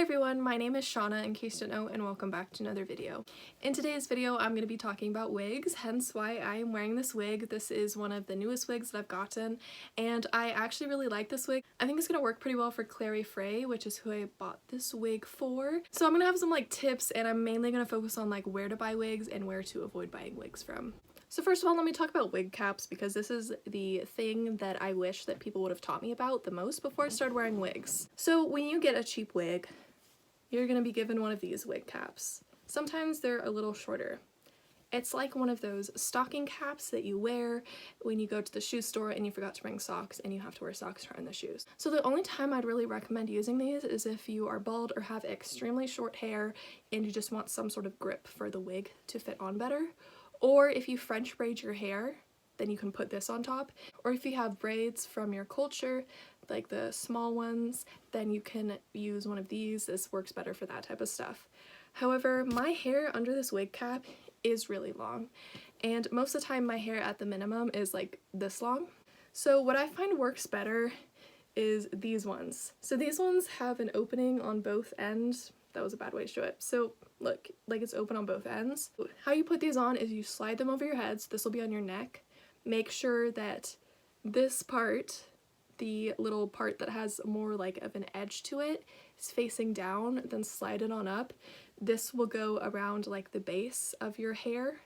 everyone, my name is Shauna in case you don't know, and welcome back to another video. In today's video I'm going to be talking about wigs, hence why I am wearing this wig. This is one of the newest wigs that I've gotten and I actually really like this wig. I think it's going to work pretty well for Clary Frey, which is who I bought this wig for. So I'm going to have some tips, and I'm mainly going to focus on where to buy wigs and where to avoid buying wigs from. So first of all, let me talk about wig caps, because this is the thing that I wish that people would have taught me about the most before I started wearing wigs. So when you get a cheap wig, you're going to be given one of these wig caps. Sometimes they're a little shorter. It's like one of those stocking caps that you wear when you go to the shoe store and you forgot to bring socks and you have to wear socks around the shoes. So the only time I'd really recommend using these is if you are bald or have extremely short hair and you just want some sort of grip for the wig to fit on better. Or if you French braid your hair, then you can put this on top. Or if you have braids from your culture, like the small ones, then you can use one of these. This works better for that type of stuff. However, my hair under this wig cap is really long, and most of the time my hair at the minimum is like this long. So what I find works better is these ones. So these ones have an opening on both ends. That was a bad way to show it. So look, it's open on both ends. How you put these on is you slide them over your heads. This will be on your neck. Make sure that this part, the little part that has more of an edge to it, is facing down, then slide it on up. This will go around the base of your hair,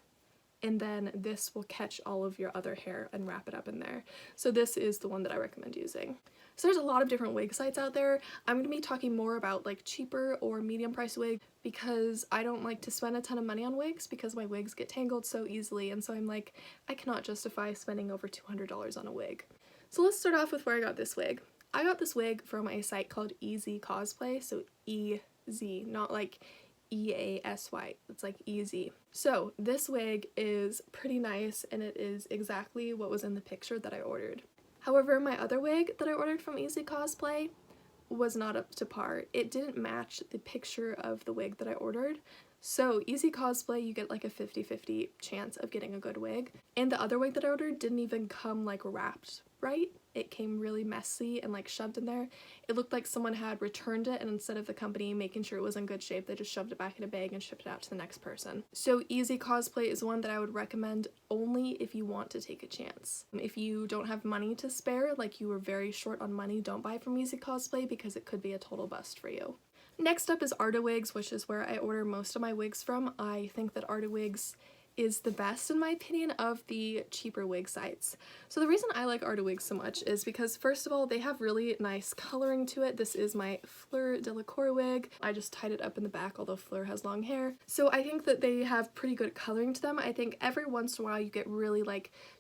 and then this will catch all of your other hair and wrap it up in there. So this is the one that I recommend using. So there's a lot of different wig sites out there. I'm going to be talking more about cheaper or medium price wig, because I don't like to spend a ton of money on wigs because my wigs get tangled so easily, and so I'm I cannot justify spending over $200 on a wig. So let's start off with where I got this wig. I got this wig from a site called Easy Cosplay, so E-Z, not E-A-S-Y, it's Easy. So this wig is pretty nice, and it is exactly what was in the picture that I ordered. However, my other wig that I ordered from Easy Cosplay was not up to par. It didn't match the picture of the wig that I ordered. So Easy Cosplay, you get a 50-50 chance of getting a good wig. And the other wig that I ordered didn't even come wrapped right. It came really messy and shoved in there. It looked like someone had returned it, and instead of the company making sure it was in good shape, they just shoved it back in a bag and shipped it out to the next person. So Easy Cosplay is one that I would recommend only if you want to take a chance. If you don't have money to spare, you were very short on money, don't buy from Easy Cosplay because it could be a total bust for you. Next up is Arda Wigs, which is where I order most of my wigs from. I think that Arda Wigs is the best, in my opinion, of the cheaper wig sites. So the reason I like Arda Wigs so much is because, first of all, they have really nice coloring to it. This is my Fleur Delacour wig. I just tied it up in the back, although Fleur has long hair. So I think that they have pretty good coloring to them. I think every once in a while you get really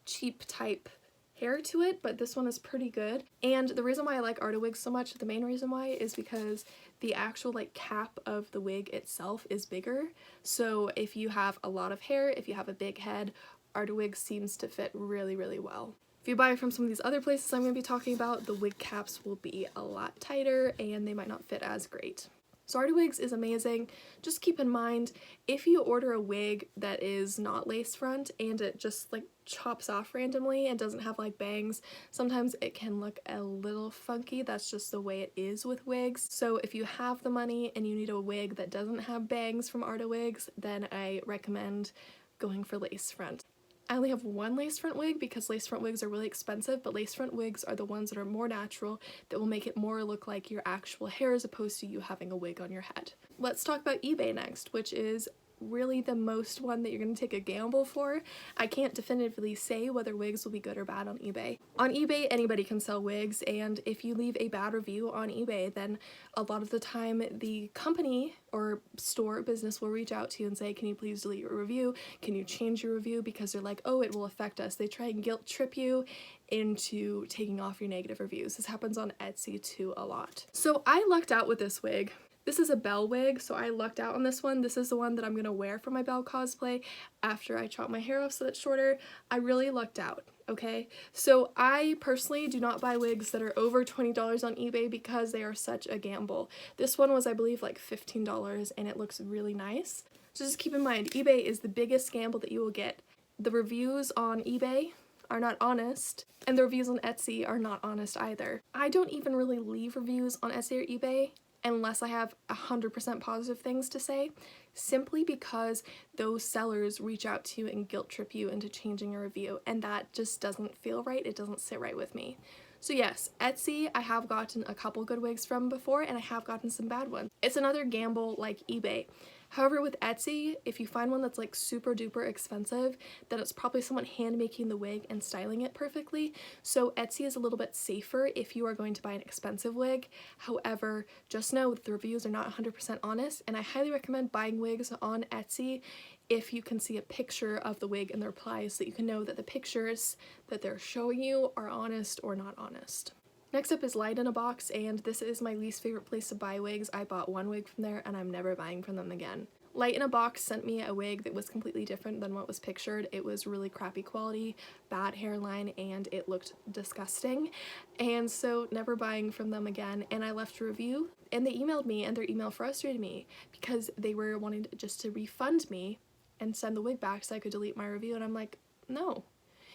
cheap type hair to it, but this one is pretty good. And the reason why I like Arda Wigs so much, the main reason why, is because the actual cap of the wig itself is bigger. So if you have a lot of hair, if you have a big head, Arda Wigs seems to fit really, really well. If you buy from some of these other places I'm going to be talking about, the wig caps will be a lot tighter and they might not fit as great. So Arda Wigs is amazing. Just keep in mind, if you order a wig that is not lace front and it just chops off randomly and doesn't have bangs, sometimes it can look a little funky. That's just the way it is with wigs. So if you have the money and you need a wig that doesn't have bangs from Arda Wigs, then I recommend going for lace front. I only have one lace front wig because lace front wigs are really expensive, but lace front wigs are the ones that are more natural, that will make it more look like your actual hair as opposed to you having a wig on your head. Let's talk about eBay next, which is really the most one that you're going to take a gamble for. I can't definitively say whether wigs will be good or bad on eBay. On eBay, anybody can sell wigs, and if you leave a bad review on eBay, then a lot of the time the company or store business will reach out to you and say, can you please delete your review? Can you change your review? Because they're oh, it will affect us. They try and guilt trip you into taking off your negative reviews. This happens on Etsy too a lot. So I lucked out with this wig. This is a Belle wig, so I lucked out on this one. This is the one that I'm going to wear for my Belle cosplay after I chop my hair off so that's shorter. I really lucked out, okay? So I personally do not buy wigs that are over $20 on eBay because they are such a gamble. This one was, I believe, $15 and it looks really nice. So just keep in mind, eBay is the biggest gamble that you will get. The reviews on eBay are not honest, and the reviews on Etsy are not honest either. I don't even really leave reviews on Etsy or eBay unless I have 100% positive things to say, simply because those sellers reach out to you and guilt trip you into changing your review, and that just doesn't feel right. It doesn't sit right with me. So yes, Etsy I have gotten a couple good wigs from before, and I have gotten some bad ones. It's another gamble like eBay. However, with Etsy, if you find one that's like super duper expensive, then it's probably someone hand making the wig and styling it perfectly. So Etsy is a little bit safer if you are going to buy an expensive wig. However, just know that the reviews are not 100% honest, and I highly recommend buying wigs on Etsy if you can see a picture of the wig in the replies, so that you can know that the pictures that they're showing you are honest or not honest. Next up is Light in a Box, and this is my least favorite place to buy wigs. I bought one wig from there and I'm never buying from them again. Light in a Box sent me a wig that was completely different than what was pictured. It was really crappy quality, bad hairline, and it looked disgusting. And so never buying from them again. And I left a review, and they emailed me, and their email frustrated me because they were wanting just to refund me and send the wig back so I could delete my review. And I'm like, no,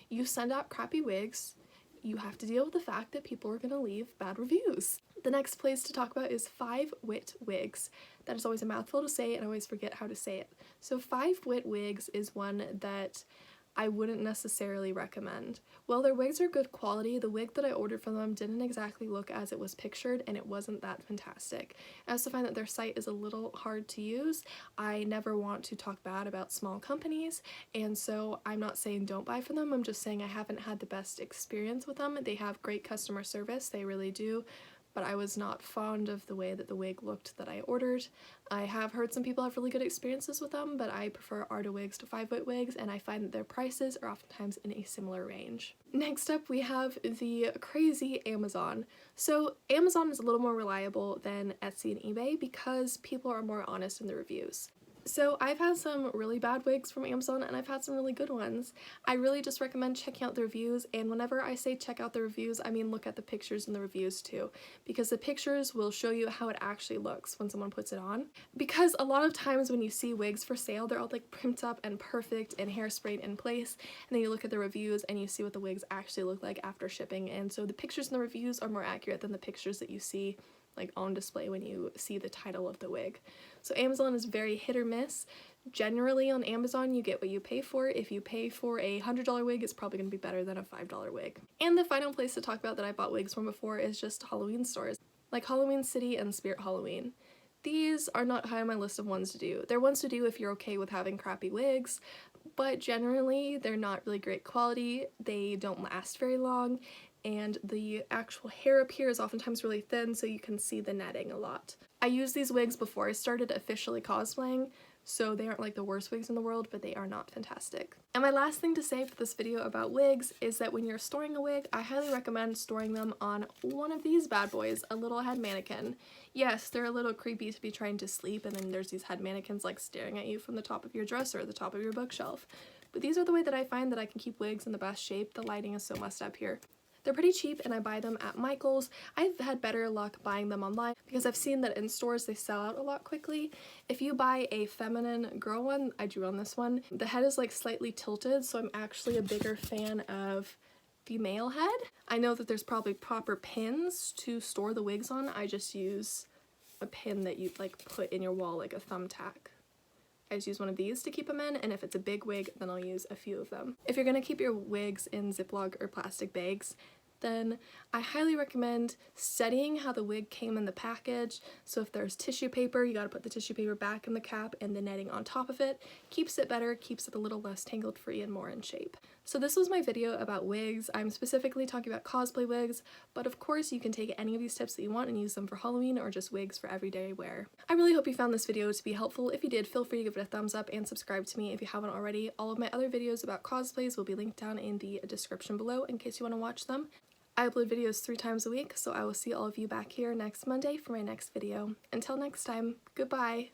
you send out crappy wigs, you have to deal with the fact that people are gonna leave bad reviews. The next place to talk about is FiveWiggs. That is always a mouthful to say, and I always forget how to say it. So FiveWiggs is one that I wouldn't necessarily recommend. While their wigs are good quality, the wig that I ordered from them didn't exactly look as it was pictured, and it wasn't that fantastic. I also find that their site is a little hard to use. I never want to talk bad about small companies, and so I'm not saying don't buy from them, I'm just saying I haven't had the best experience with them. They have great customer service, they really do, but I was not fond of the way that the wig looked that I ordered. I have heard some people have really good experiences with them, but I prefer Arda wigs to FiveWiggs, and I find that their prices are oftentimes in a similar range. Next up, we have the crazy Amazon. So Amazon is a little more reliable than Etsy and eBay because people are more honest in the reviews. So I've had some really bad wigs from Amazon, and I've had some really good ones. I really just recommend checking out the reviews, and whenever I say check out the reviews, I mean look at the pictures in the reviews too, because the pictures will show you how it actually looks when someone puts it on. Because a lot of times when you see wigs for sale, they're all like primped up and perfect and hairsprayed in place, and then you look at the reviews and you see what the wigs actually look like after shipping, and so the pictures in the reviews are more accurate than the pictures that you see like on display when you see the title of the wig. So Amazon is very hit or miss. Generally on Amazon you get what you pay for. If you pay for a $100 wig, it's probably going to be better than a $5 wig. And the final place to talk about that I bought wigs from before is just Halloween stores, like Halloween City and Spirit Halloween. These are not high on my list of ones to do. They're ones to do if you're okay with having crappy wigs, but generally they're not really great quality, they don't last very long, and the actual hair up here is oftentimes really thin, so you can see the netting a lot. I used these wigs before I started officially cosplaying, so they aren't like the worst wigs in the world, but they are not fantastic. And my last thing to say for this video about wigs is that when you're storing a wig, I highly recommend storing them on one of these bad boys, a little head mannequin. Yes, they're a little creepy to be trying to sleep, and then there's these head mannequins like staring at you from the top of your dresser or the top of your bookshelf. But these are the way that I find that I can keep wigs in the best shape. The lighting is so messed up here. They're pretty cheap, and I buy them at Michael's. I've had better luck buying them online because I've seen that in stores they sell out a lot quickly. If you buy a feminine girl one, I drew on this one, the head is like slightly tilted, so I'm actually a bigger fan of the male head. I know that there's probably proper pins to store the wigs on. I just use a pin that you'd like put in your wall like a thumbtack. I just use one of these to keep them in, and if it's a big wig, then I'll use a few of them. If you're gonna keep your wigs in Ziploc or plastic bags, then I highly recommend studying how the wig came in the package. So if there's tissue paper, you gotta put the tissue paper back in the cap and the netting on top of it. Keeps it better, keeps it a little less tangled free and more in shape. So this was my video about wigs. I'm specifically talking about cosplay wigs, but of course you can take any of these tips that you want and use them for Halloween or just wigs for everyday wear. I really hope you found this video to be helpful. If you did, feel free to give it a thumbs up and subscribe to me if you haven't already. All of my other videos about cosplays will be linked down in the description below in case you want to watch them. I upload videos 3 times a week, so I will see all of you back here next Monday for my next video. Until next time, goodbye!